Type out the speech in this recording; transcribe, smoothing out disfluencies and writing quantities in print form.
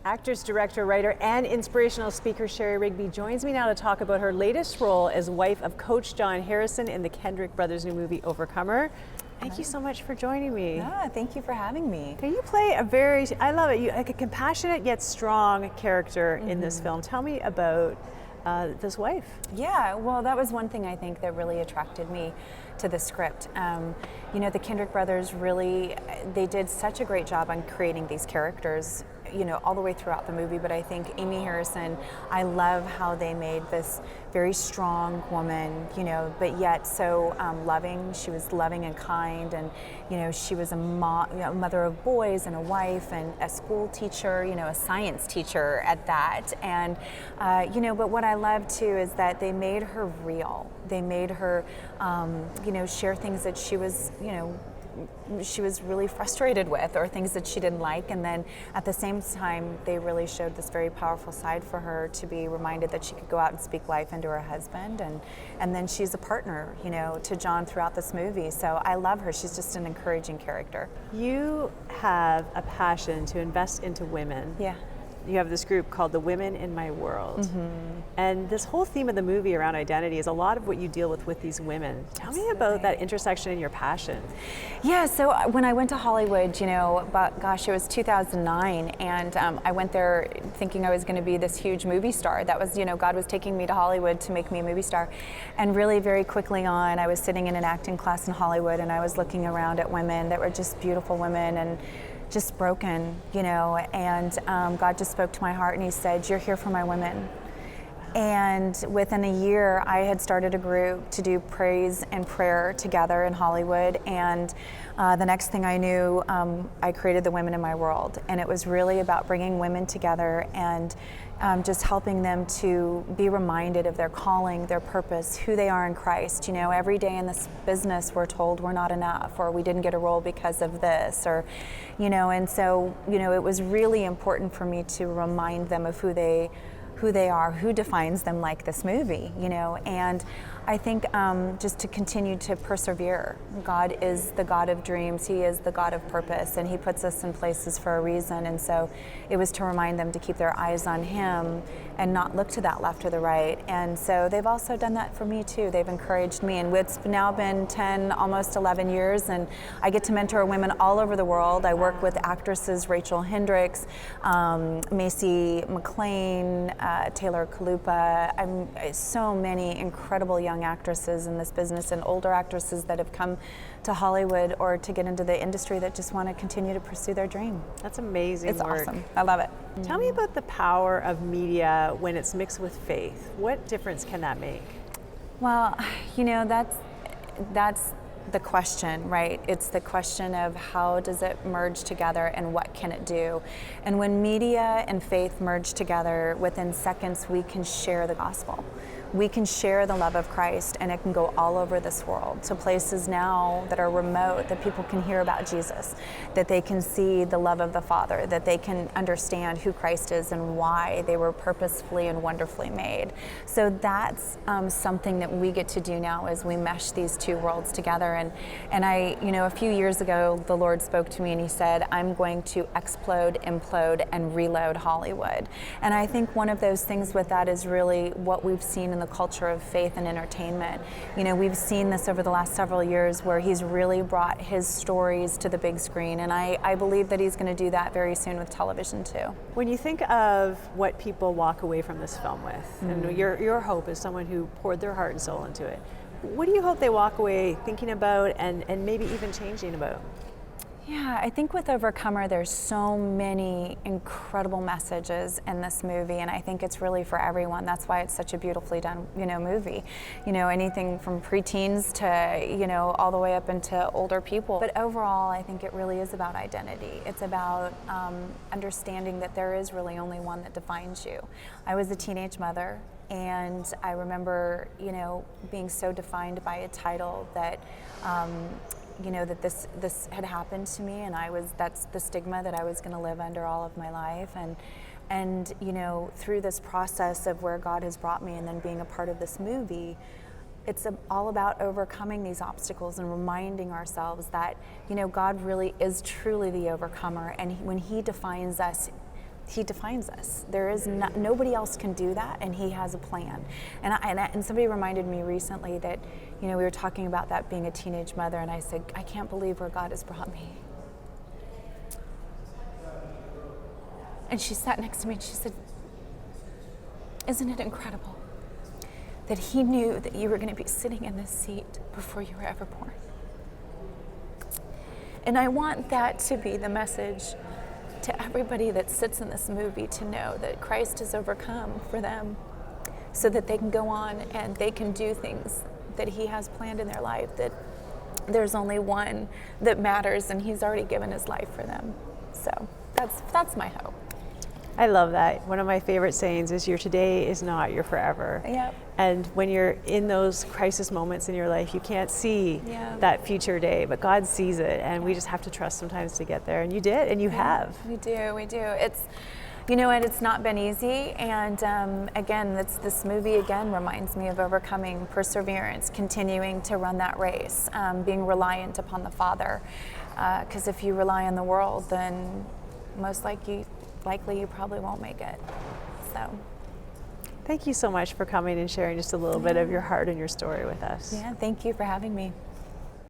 Actress, director, writer, and inspirational speaker Shari Rigby joins me now to talk about her latest role as wife of Coach John Harrison in the Kendrick brothers' new movie, Overcomer. Thank you so much for joining me. Thank you for having me. Now you play a very, I love it, like a compassionate yet strong character in this film. Tell me about this wife. Yeah, well, that was one thing I think that really attracted me to the script. You know, the Kendrick brothers really, they did such a great job on creating these characters, you know, all the way throughout the movie. But I think Amy Harrison, I love how they made this very strong woman, you know, but yet so loving. She was loving and kind, and you know, she was a mother of boys and a wife and a school teacher, you know, a science teacher at that. And you know, but what I love too is that they made her real. They made her, you know, share things that she was, you know, she was really frustrated with, or things that she didn't like, and then at the same time they really showed this very powerful side for her to be reminded that she could go out and speak life into her husband, and then she's a partner, you know, to John throughout this movie. So I love her. She's just an encouraging character. You have a passion to invest into women. Yeah. You have this group called the Women in My World. And this whole theme of the movie around identity is a lot of what you deal with these women. Tell me about that intersection and your passion. Yeah, so when I went to Hollywood, you know, gosh, it was 2009, and I went there thinking I was going to be this huge movie star. That was, you know, God was taking me to Hollywood to make me a movie star. And really very quickly on, I was sitting in an acting class in Hollywood, and I was looking around at women that were just beautiful women and just broken, you know, and God just spoke to my heart and he said, "You're here for my women." And within a year, I had started a group to do praise and prayer together in Hollywood. And the next thing I knew, I created the Women in My World. And it was really about bringing women together and just helping them to be reminded of their calling, their purpose, who they are in Christ. You know, every day in this business, we're told we're not enough, or we didn't get a role because of this, or, you know, and so, you know, it was really important for me to remind them of who they are, who defines them, like this movie, you know. And I think just to continue to persevere. God is the God of dreams. He is the God of purpose, and he puts us in places for a reason. And so it was to remind them to keep their eyes on him and not look to that left or the right. And so they've also done that for me too. They've encouraged me, and it's now been 10, almost 11 years, and I get to mentor women all over the world. I work with actresses Rachel Hendricks, Macy McLean, Taylor Kalupa. So many incredible young actresses in this business, and older actresses that have come to Hollywood or to get into the industry that just want to continue to pursue their dream. That's amazing It's work. awesome. I love it. Tell me about the power of media when it's mixed with faith. What difference can that make? Well, you know, that's the question, right? It's the question of how does it merge together and what can it do? And when media and faith merge together, within seconds we can share the gospel. We can share the love of Christ, and it can go all over this world to places now that are remote, that people can hear about Jesus, that they can see the love of the Father, that they can understand who Christ is and why they were purposefully and wonderfully made. So that's something that we get to do now as we mesh these two worlds together. And I, you know, a few years ago, the Lord spoke to me and he said, "I'm going to explode, implode, and reload Hollywood." And I think one of those things with that is really what we've seen in the culture of faith and entertainment. You know, we've seen this over the last several years where he's really brought his stories to the big screen, and I believe that he's going to do that very soon with television too. When you think of what people walk away from this film with, and your hope is someone who poured their heart and soul into it, what do you hope they walk away thinking about and maybe even changing about? Yeah, I think with Overcomer, there's so many incredible messages in this movie, and I think it's really for everyone. That's why it's such a beautifully done, you know, movie. You know, anything from preteens to, you know, all the way up into older people. But overall, I think it really is about identity. It's about understanding that there is really only one that defines you. I was a teenage mother, and I remember, you know, being so defined by a title that you know, that this had happened to me, and that's the stigma that I was going to live under all of my life. And you know, through this process of where God has brought me and then being a part of this movie, it's all about overcoming these obstacles and reminding ourselves that, you know, God really is truly the overcomer, and when he defines us, He defines us. There is nobody else can do that, and He has a plan. And somebody reminded me recently that, we were talking about that being a teenage mother, and I said, I can't believe where God has brought me. And she sat next to me and she said, isn't it incredible that He knew that you were going to be sitting in this seat before you were ever born? And I want that to be the message to everybody that sits in this movie, to know that Christ has overcome for them, so that they can go on and they can do things that He has planned in their life, that there's only one that matters, and He's already given His life for them. So that's my hope. I love that. One of my favorite sayings is, your today is not your forever. Yep. And when you're in those crisis moments in your life, you can't see that future day, but God sees it, and we just have to trust sometimes to get there. And you did, and you have. We do. It's, and it's not been easy. And again, this movie again reminds me of overcoming, perseverance, continuing to run that race, being reliant upon the Father. Because if you rely on the world, then most likely you probably won't make it. So thank you so much for coming and sharing just a little bit of your heart and your story with us. Yeah, thank you for having me.